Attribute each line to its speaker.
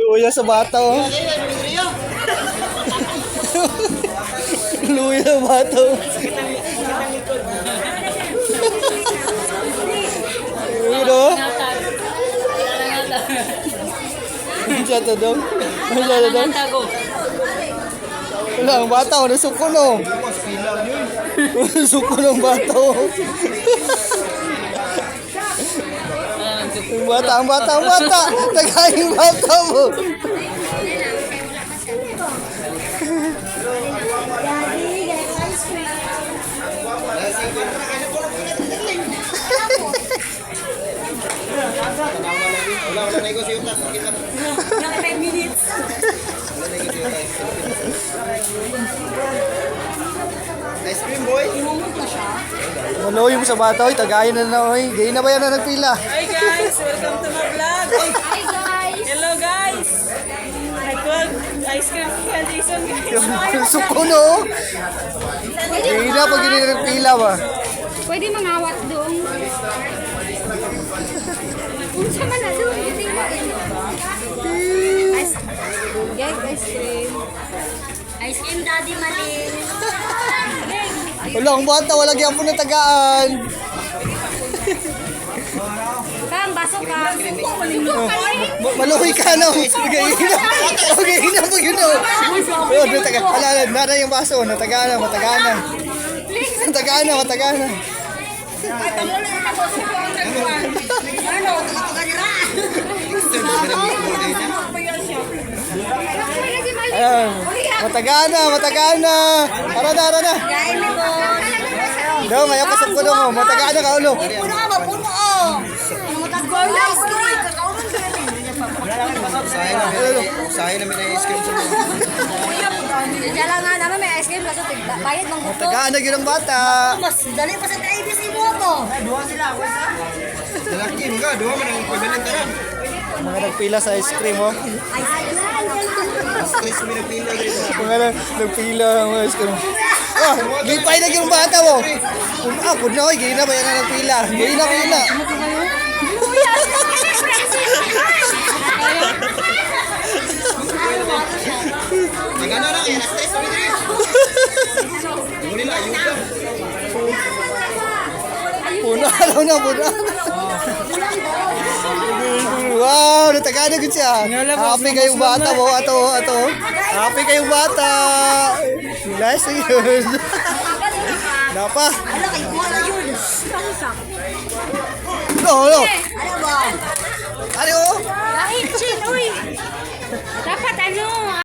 Speaker 1: Luya sa bata, oh. Luya sa bata, oh. Ayun, oh. Ano siya to daw? Ano siya to daw? Wala, ang bata, oh. Nasuko, no? Nasuko ng bata, oh. Ang bata. Tagaing bata mo.
Speaker 2: Wala na ikaw siya.
Speaker 3: Lang 5 minutes.
Speaker 2: Ice cream boy.
Speaker 1: Maloy mo sa bata, oy. Tagayin na na, oy. Gay na ba yan na nagpila?
Speaker 3: Hi guys, welcome to my vlog.
Speaker 4: Hi guys!
Speaker 3: Hello guys. Nag-vlog ice cream kay Jason guys.
Speaker 1: Suko, no? Gay na pag hindi na nagpila ba?
Speaker 4: Pwede mangawat doon. Unsa man na doon? Hindi mo. Guys, ice cream. Ice cream daddy maling.
Speaker 1: Wala, ang bata. Walang yapon na tagaan.
Speaker 4: Kang baso ka.
Speaker 1: Maluhoy ka, no? Gay na. Gay na pag yun, no? Oh, nara yung baso. Natagana. Matagana. Ayan. Matagana. Ara na. Daw, ngayon pasok ko daw mo. Matagana ka, ulo.
Speaker 2: Usahin namin na ice cream sa mga.
Speaker 4: Dala nga naman may ice cream kasi bayad ng buto.
Speaker 1: Matagana yun ang bata.
Speaker 4: Mas dali pa sa ABC mo to.
Speaker 2: Dalakin ka, duha man ang pagalan tanan.
Speaker 1: Mga nagpila sa ice cream, oh.
Speaker 2: Stress mo nagpila dito.
Speaker 1: Mga nagpila ng ice cream. Oh, gipay na yung bata mo. Puna, oy. Gay na ba yan na nagpila? Gay na.
Speaker 2: Nagana na kaya na-stress mo dito. Hindi nila ayuda.
Speaker 1: Puna. Wow, natagana ko siya. Happy kayong bata mo. Ato. Happy kayong bata. Nice yun. Napa? No.
Speaker 4: Ano ba?
Speaker 1: Ano?
Speaker 4: Lahit chin, uy. Dapat ano?